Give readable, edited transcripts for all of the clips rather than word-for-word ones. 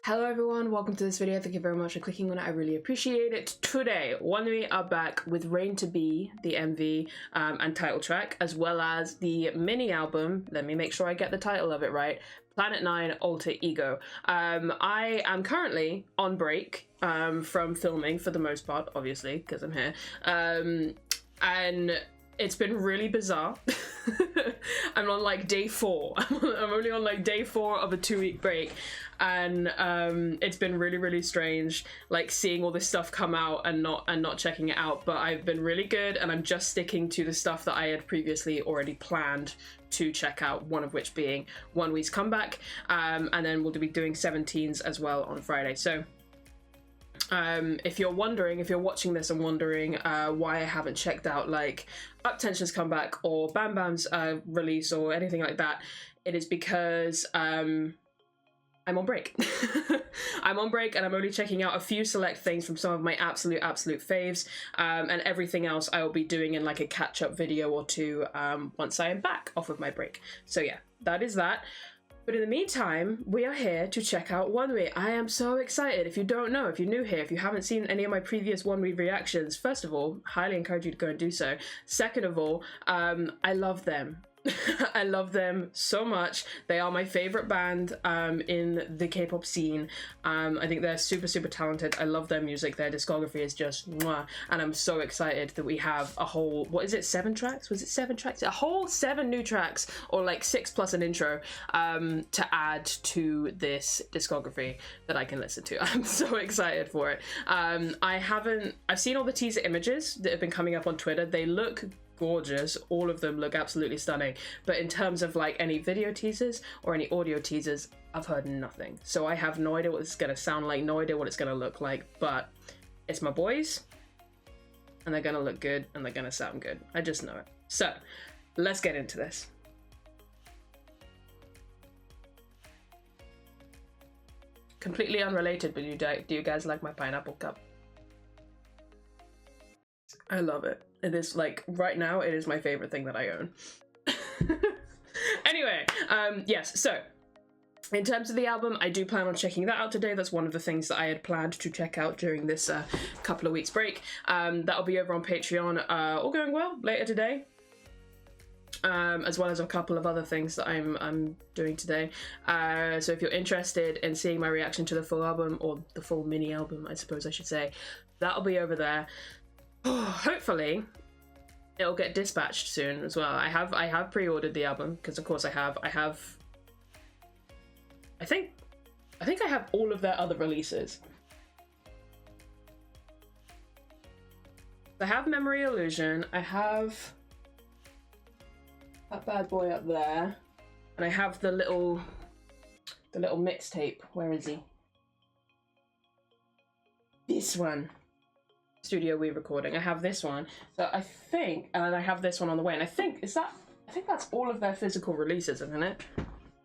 Hello everyone, welcome to this video. Thank you very much for clicking on it. I really appreciate it. Today, ONEWE are back with Rain to Be, the MV and title track, as well as the mini album. Let me make sure I get the title of it right. Planet 9 Alter Ego. I am currently on break from filming for the most part, obviously, because I'm here. And it's been really bizarre. I'm on like day 4. I'm only on like day 4 of a 2-week break, and it's been really strange, like seeing all this stuff come out and not checking it out. But I've been really good, and I'm just sticking to the stuff that I had previously already planned to check out, one of which being ONEWE's comeback, and then we'll be doing 17s as well on Friday. So if you're watching this and wondering why I haven't checked out like Up Tension's comeback or Bam Bam's release or anything like that, it is because I'm on break. I'm on break, and I'm only checking out a few select things from some of my absolute faves, and everything else I will be doing in like a catch-up video or two once I am back off of my break. So yeah, that is that. But in the meantime, we are here to check out ONEWE. I am so excited. If you don't know, if you're new here, if you haven't seen any of my previous ONEWE reactions, first of all, highly encourage you to go and do so. Second of all, I love them. I love them so much. They are my favorite band in the K-pop scene. I think they're super talented. I love their music. Their discography is just mwah. And I'm so excited that we have a whole, what is it, 7 tracks? Was it 7 tracks? A whole 7 new tracks, or like 6 plus an intro to add to this discography that I can listen to. I'm so excited for it. I've seen all the teaser images that have been coming up on Twitter. They look gorgeous. All of them look absolutely stunning, but in terms of like any video teasers or any audio teasers, I've heard nothing. So I have no idea what this is going to sound like, no idea what it's going to look like, but it's my boys, and they're going to look good, and they're going to sound good. I just know it. So let's get into this. Completely unrelated, but do you guys like my pineapple cup? I love it. It is like, right now, it is my favorite thing that I own. Anyway, yes, so in terms of the album, I do plan on checking that out today. That's one of the things that I had planned to check out during this couple of weeks break. That'll be over on Patreon, all going well, later today. As well as a couple of other things that I'm doing today. So if you're interested in seeing my reaction to the full album, or the full mini album, I suppose I should say, that'll be over there. Hopefully it'll get dispatched soon as well. I have pre-ordered the album, because of course I think I have all of their other releases. I have Memory Illusion, I have that bad boy up there, and I have the little mixtape. Where is he? This one. Studio We recording. I have this one, so I think, and then I have this one on the way, and I think that's all of their physical releases, isn't it?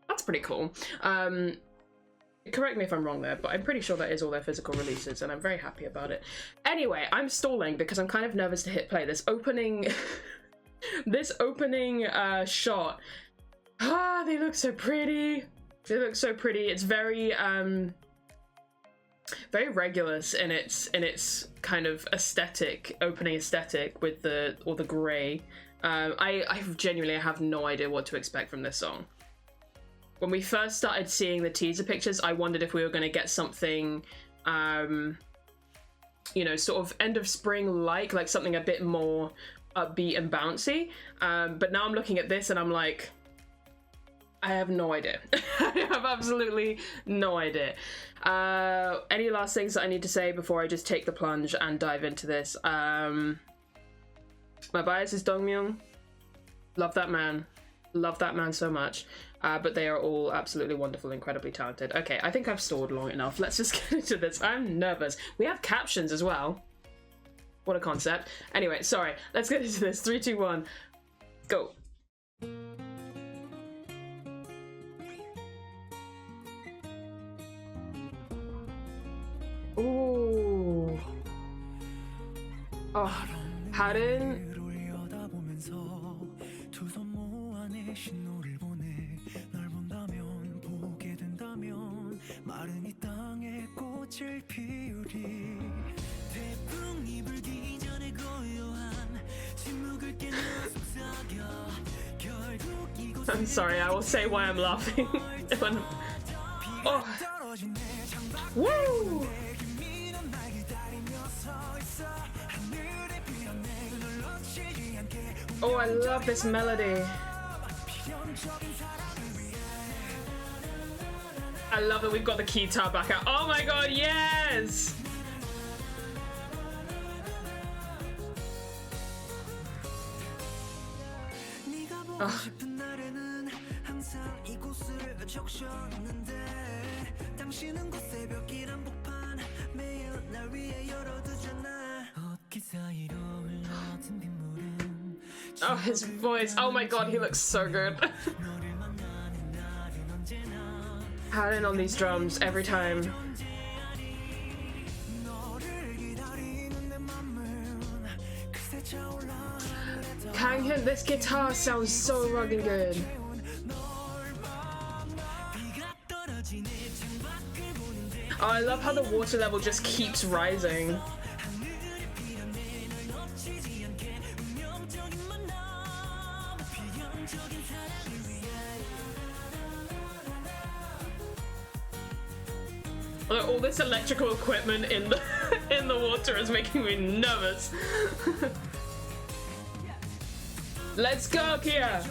That's pretty cool. Correct me if I'm wrong there, but I'm pretty sure that is all their physical releases, and I'm very happy about it. Anyway, I'm stalling because I'm kind of nervous to hit play. This opening this opening shot, they look so pretty. They look so pretty. It's very Regulus in its kind of aesthetic, opening aesthetic, with all the grey. I genuinely have no idea what to expect from this song. When we first started seeing the teaser pictures, I wondered if we were going to get something, you know, sort of end of spring like something a bit more upbeat and bouncy. But now I'm looking at this and I'm like, I have no idea. I have absolutely no idea. Any last things that I need to say before I just take the plunge and dive into this? My bias is Dongmyung. Love that man. Love that man so much. But they are all absolutely wonderful, incredibly talented. Okay, I think I've stalled long enough. Let's just get into this. I'm nervous. We have captions as well. What a concept. Anyway, sorry. Let's get into this. 3, 2, 1. Go. Ooh. Oh, Harin. I'm sorry, I will say why I'm laughing. When... Oh. Woo! Oh, I love this melody. I love that we've got the guitar back out. Oh my god, yes! Oh. Oh, his voice. Oh my god, he looks so good. Pounding on these drums every time. Kaia, this guitar sounds so rugged good. Oh, I love how the water level just keeps rising. All this electrical equipment in the in the water is making me nervous. Let's go, Kaia!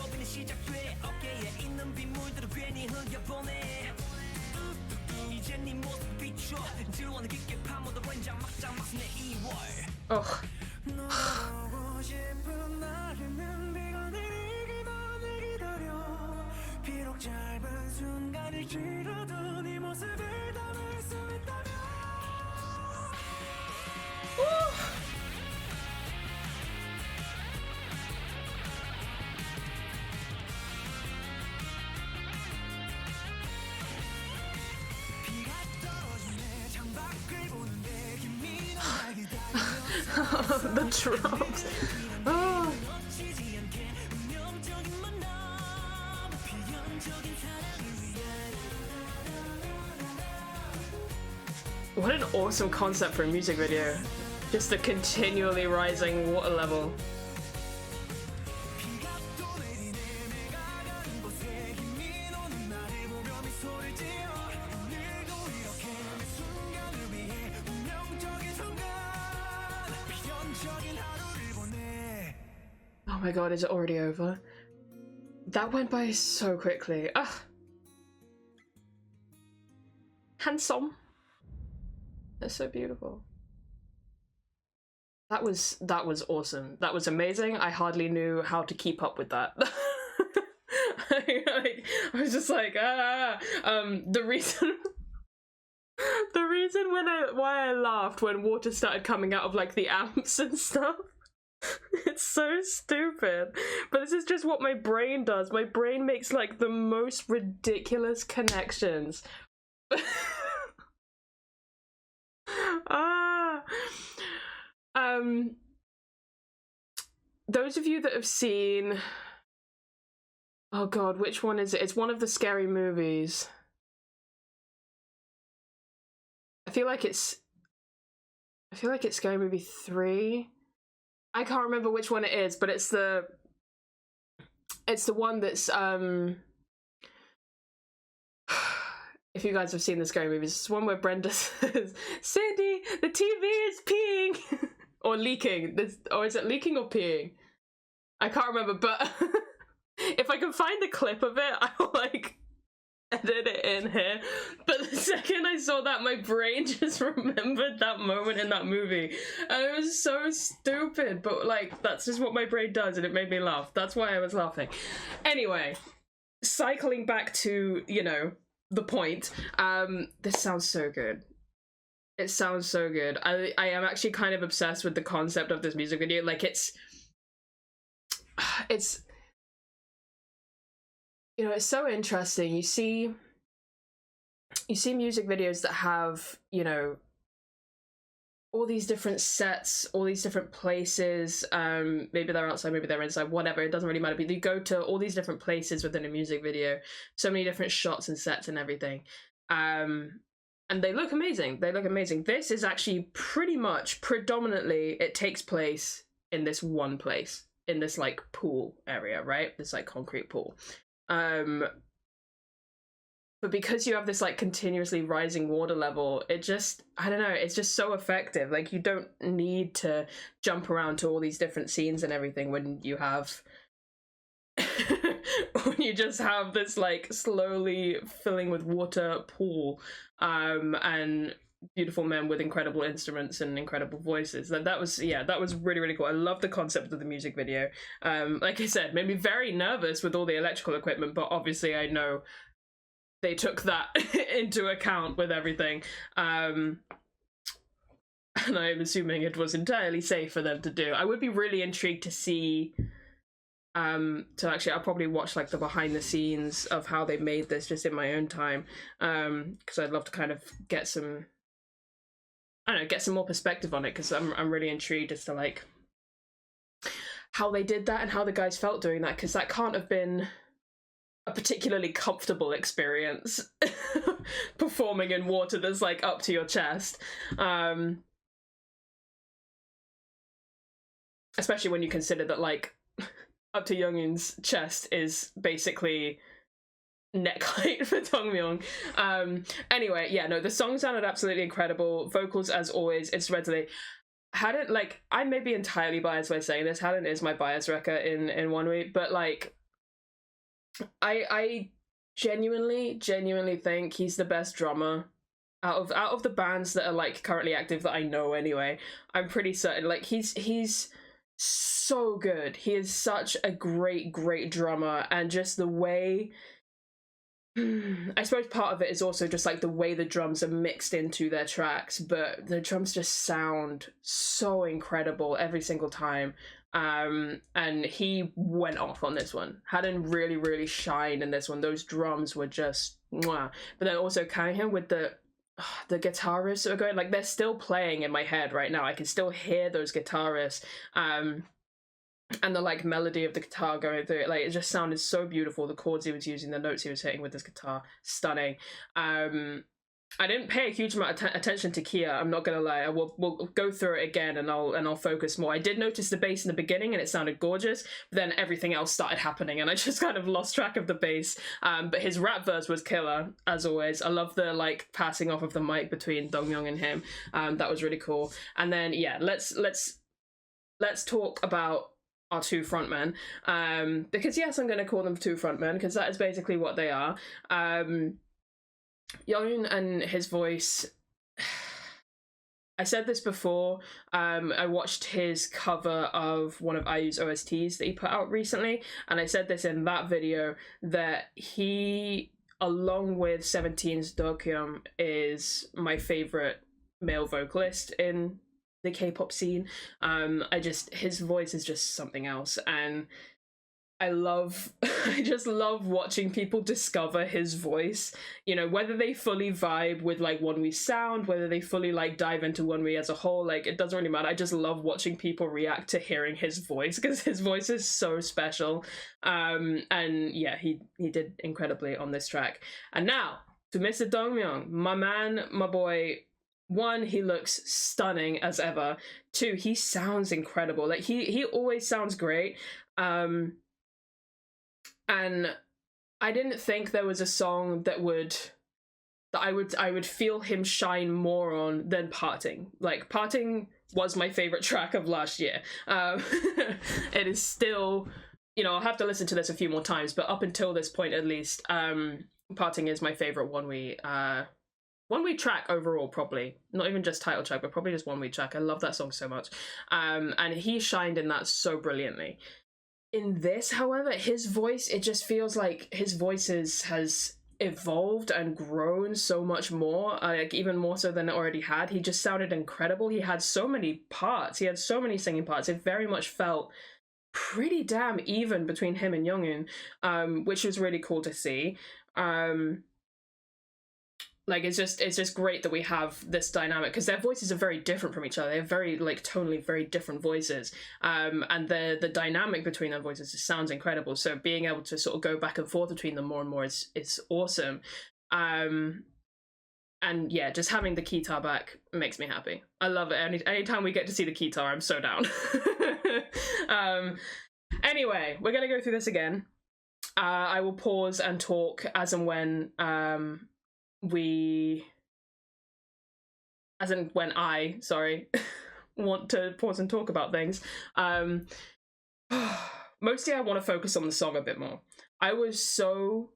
Oh. The drums. Oh. What an awesome concept for a music video. Just the continually rising water level. Oh my god, is it already over? That went by so quickly. Ugh. Handsome. That's so beautiful. That was awesome. That was amazing. I hardly knew how to keep up with that. I was just like, the reason why I laughed when water started coming out of like the amps and stuff. It's so stupid, but this is just what my brain does. My brain makes like the most ridiculous connections. Those of you that have seen, oh god, which one is it? It's one of the scary movies. I feel like it's Scary Movie 3. I can't remember which one it is, but it's the one that's if you guys have seen the Scary Movies, it's the one where Brenda says, "Cindy, the TV is peeing." Or leaking. Or is it leaking or peeing? I can't remember, but if I can find the clip of it, I'll like edit it in here. But the second I saw that, my brain just remembered that moment in that movie. And it was so stupid, but like, that's just what my brain does, and it made me laugh. That's why I was laughing. Anyway, cycling back to, you know, the point. This sounds so good. It sounds so good. I am actually kind of obsessed with the concept of this music video. Like it's you know, it's so interesting. You see music videos that have, you know, all these different sets, all these different places. Maybe they're outside, maybe they're inside, whatever, it doesn't really matter. But you go to all these different places within a music video, so many different shots and sets and everything. and they look amazing. They look amazing. This is actually predominantly, it takes place in this one place, in this like pool area, right? This like concrete pool. But because you have this like continuously rising water level, it just, I don't know, it's just so effective. Like you don't need to jump around to all these different scenes and everything when you have when you just have this like slowly filling with water pool, and beautiful men with incredible instruments and incredible voices. That was really, really cool. I love the concept of the music video. Like I said, made me very nervous with all the electrical equipment, but obviously I know they took that into account with everything. And I'm assuming it was entirely safe for them to do. I would be really intrigued to see, so actually I'll probably watch like the behind the scenes of how they made this just in my own time, because I'd love to kind of get some, I don't know, get some more perspective on it, because I'm really intrigued as to like how they did that and how the guys felt doing that, because that can't have been a particularly comfortable experience performing in water that's like up to your chest, especially when you consider that like up to Youngin's chest is basically neck height for Dongmyung. Anyway, yeah, no, the song sounded absolutely incredible. Vocals as always, it's readily. Hadden, like, I may be entirely biased by saying this, Hadden is my bias wrecker in ONEWE, but like I genuinely think he's the best drummer out of the bands that are like currently active that I know anyway. I'm pretty certain like he's so good. He is such a great drummer, and just the way, I suppose part of it is also just like the way the drums are mixed into their tracks, but the drums just sound so incredible every single time. And he went off on this one. Hadden really shined in this one. Those drums were just mwah. But then also Kaia with the guitar riffs that are going, like they're still playing in my head right now. I can still hear those guitar riffs, and the like melody of the guitar going through it. Like it just sounded so beautiful. The chords he was using, the notes he was hitting with his guitar, stunning. I didn't pay a huge amount of attention to Kaia, I'm not gonna lie. We'll go through it again and I'll focus more. I did notice the bass in the beginning and it sounded gorgeous, but then everything else started happening and I just kind of lost track of the bass. But his rap verse was killer, as always. I love the like passing off of the mic between Dongmyung and him. That was really cool. And then yeah, let's talk about our two frontmen. Because yes, I'm gonna call them two frontmen, because that is basically what they are. Yeon and his voice, I said this before, I watched his cover of one of IU's OSTs that he put out recently, and I said this in that video, that he, along with 17's Dokyeom, is my favourite male vocalist in the K-pop scene. His voice is just something else, and I just love watching people discover his voice, you know, whether they fully vibe with like ONEWE's sound, whether they fully like dive into ONEWE as a whole, like it doesn't really matter. I just love watching people react to hearing his voice, because his voice is so special. And yeah, he did incredibly on this track. And now to Mr. Dongmyung, my man, my boy. One, he looks stunning as ever. Two, he sounds incredible. Like he always sounds great. And I didn't think there was a song that I would feel him shine more on than Parting. Like Parting was my favorite track of last year. It is still, you know, I'll have to listen to this a few more times, but up until this point at least, Parting is my favorite ONEWE track overall, probably. Not even just title track, but probably just ONEWE track. I love that song so much. And he shined in that so brilliantly. In this, however, his voice, it just feels like his voice has evolved and grown so much more, like even more so than it already had. He just sounded incredible. He had so many parts. He had so many singing parts. It very much felt pretty damn even between him and Youngun, which was really cool to see. Like it's just great that we have this dynamic, because their voices are very different from each other. They're very like tonally very different voices, and the dynamic between their voices just sounds incredible. So being able to sort of go back and forth between them more and more is awesome. And And yeah, just having the guitar back makes me happy. I love it. Anytime we get to see the guitar, I'm so down. Anyway, we're gonna go through this again. I will pause and talk as and when I want to pause and talk about things. Mostly I want to focus on the song a bit more. I was so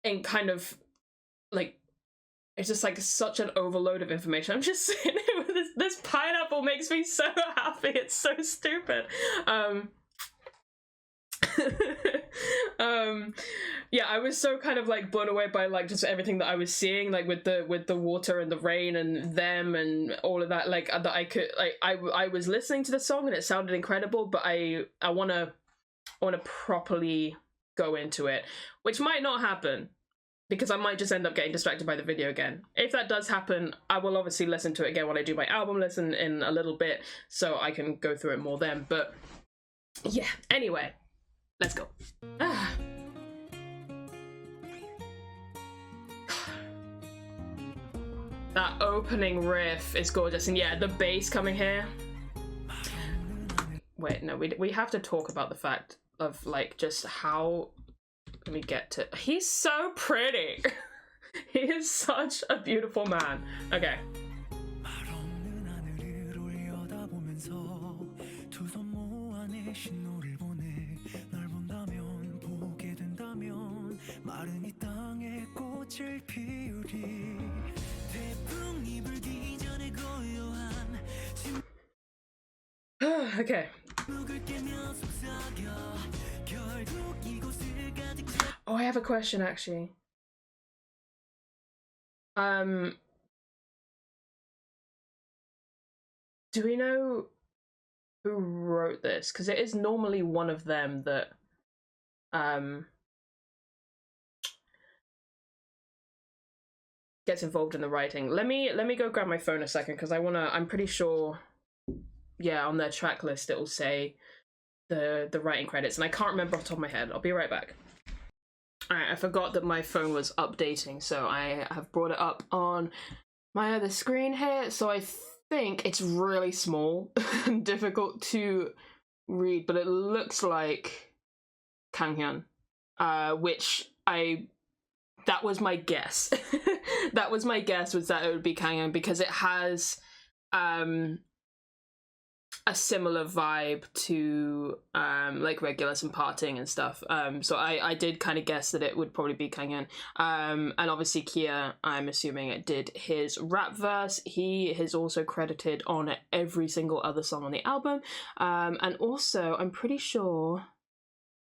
in kind of like, it's just like such an overload of information. I'm just sitting here with this pineapple makes me so happy. It's so stupid. Yeah, I was so kind of like blown away by like just everything that I was seeing, like with the water and the rain and them and all of that, like that I could like I was listening to the song and it sounded incredible, but I want to properly go into it, which might not happen because I might just end up getting distracted by the video again. If that does happen, I will obviously listen to it again when I do my album listen in a little bit, so I can go through it more then. But yeah, anyway, let's go. That opening riff is gorgeous, and yeah, the bass coming here. Wait, no, we have to talk about the fact of like just how we get to. He's so pretty. He is such a beautiful man. Okay. Okay. Oh, I have a question actually. Do we know who wrote this? Because it is normally one of them that gets involved in the writing. Let me go grab my phone a second because I'm pretty sure, yeah, on their track list it will say the writing credits, and I can't remember off the top of my head. I'll be right back. Alright, I forgot that my phone was updating, so I have brought it up on my other screen here, so I think it's really small and difficult to read, but it looks like Kanghyun, which that was my guess. That was my guess, was that it would be Kanghyun, because it has a similar vibe to like Regulus and Parting and stuff. So I did kind of guess that it would probably be Kanghyun. And obviously Kaia, I'm assuming it did his rap verse. He is also credited on every single other song on the album. And also I'm pretty sure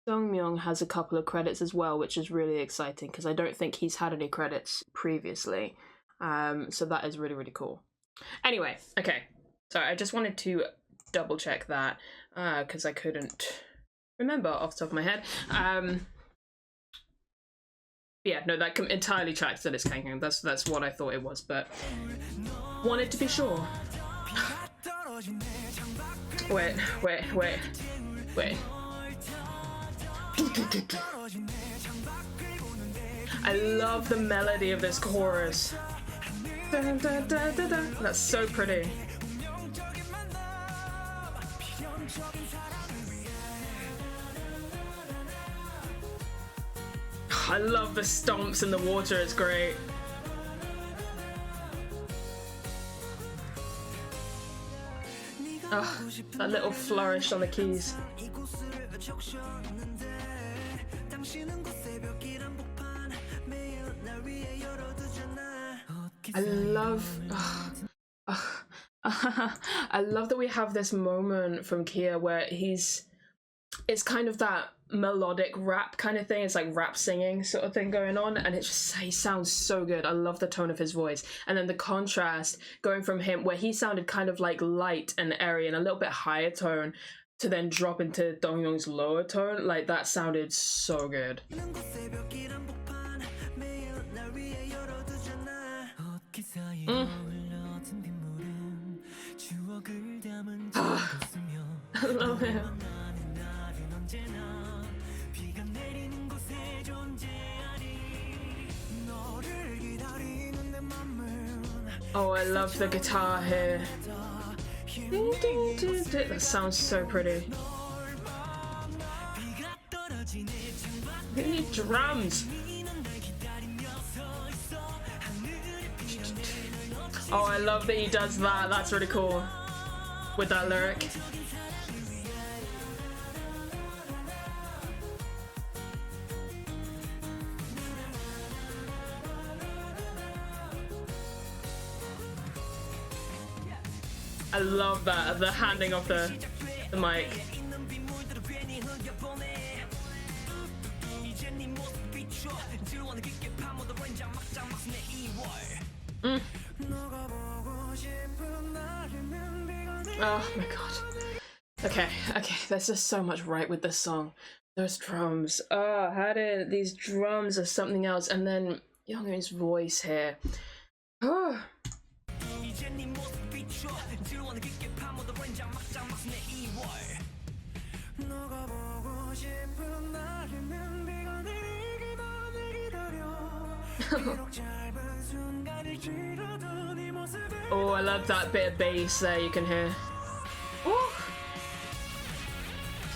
Sungmyung has a couple of credits as well, which is really exciting because I don't think he's had any credits previously. So that is really, really cool. Anyway, okay. So I just wanted to double check that because I couldn't remember off the top of my head. Yeah, no, that entirely tracks that it's Kanghyun. That's what I thought it was, but wanted to be sure. Wait. I love the melody of this chorus. Dun, dun, dun, dun, dun. That's so pretty. I love the stomps in the water, it's great. Oh, that little flourish on the keys. I love I love that we have this moment from Kaia where it's kind of that melodic rap kind of thing. It's like rap singing sort of thing going on, and he sounds so good. I love the tone of his voice, and then the contrast going from him where he sounded kind of like light and airy and a little bit higher tone to then drop into Donghyung's lower tone. Like that sounded so good. I love him. Oh, I love the guitar here. That sounds so pretty. We need drums. Oh, I love that he does that. That's really cool. With that lyric. I love that, the handing of the mic. Mm. Oh my god. Okay, there's just so much right with this song. Those drums. Oh, how did these drums are something else, and then Younghoon's voice here. Oh. Oh, I love that bit of bass there you can hear. Ooh.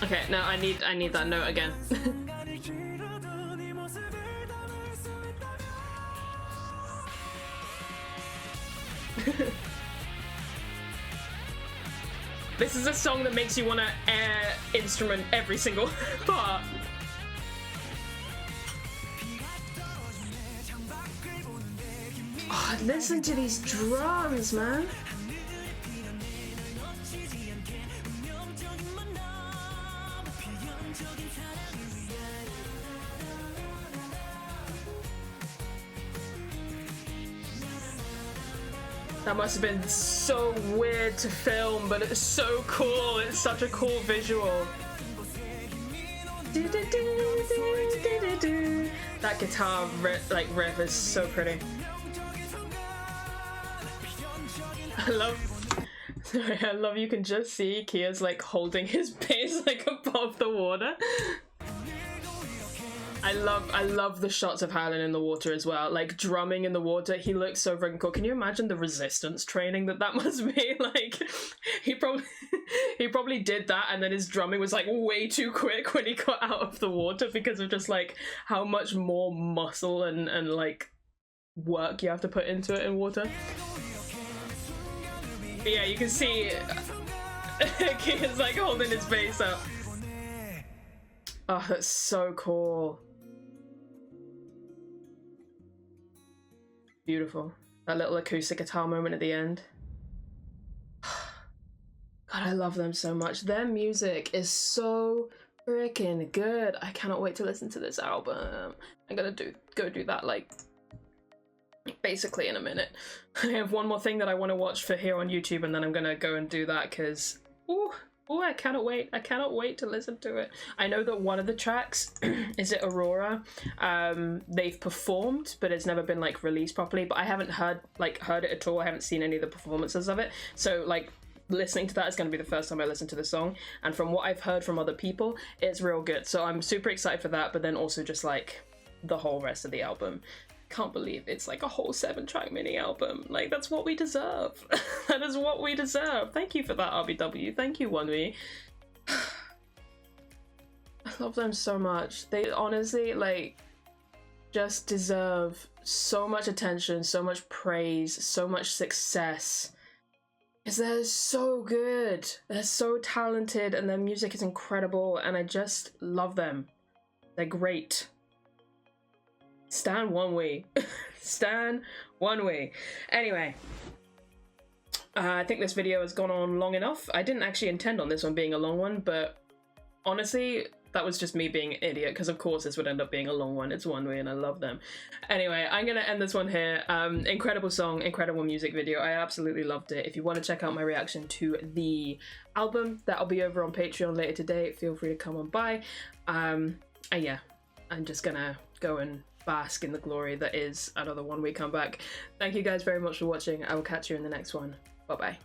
Okay, now I need that note again. This is a song that makes you want to air instrument every single part. Oh, listen to these drums, man. That must have been so weird to film, but it's so cool. It's such a cool visual. That guitar riff is so pretty. I love you can just see Kaia's like holding his bass like above the water. I love the shots of Howlin' in the water as well, like drumming in the water. He looks so freaking cool. Can you imagine the resistance training that must be? Like he probably did that, and then his drumming was like way too quick when he got out of the water because of just like how much more muscle and like work you have to put into it in water. But yeah, you can see Kaia's like holding his bass up. Oh, that's so cool. Beautiful. That little acoustic guitar moment at the end. God, I love them so much. Their music is so freaking good. I cannot wait to listen to this album. I'm gonna go do that like basically in a minute. I have one more thing that I want to watch for here on YouTube, and then I'm gonna go and do that because oh, I cannot wait. I cannot wait to listen to it. I know that one of the tracks, is it Aurora? They've performed, but it's never been like released properly, but I haven't heard it at all. I haven't seen any of the performances of it. So like listening to that is going to be the first time I listen to the song. And from what I've heard from other people, it's real good. So I'm super excited for that, but then also just like the whole rest of the album. Can't believe it's like a whole 7-track mini album. Like, that's what we deserve. That is what we deserve. Thank you for that, RBW. Thank you, ONEWE. I love them so much. They honestly like just deserve so much attention, so much praise, so much success, because they're so good. They're so talented, and their music is incredible, and I just love them. They're great. Stan ONEWE. Stan ONEWE. Anyway, I think this video has gone on long enough. I didn't actually intend on this one being a long one, but honestly, that was just me being an idiot, because of course this would end up being a long one. It's ONEWE and I love them. Anyway, I'm gonna end this one here. Incredible song, incredible music video. I absolutely loved it. If you want to check out my reaction to the album, that'll be over on Patreon later today. Feel free to come on by. Yeah, I'm just gonna go and bask in the glory that is another ONEWE comeback. Thank you guys very much for watching. I will catch you in the next one. Bye bye.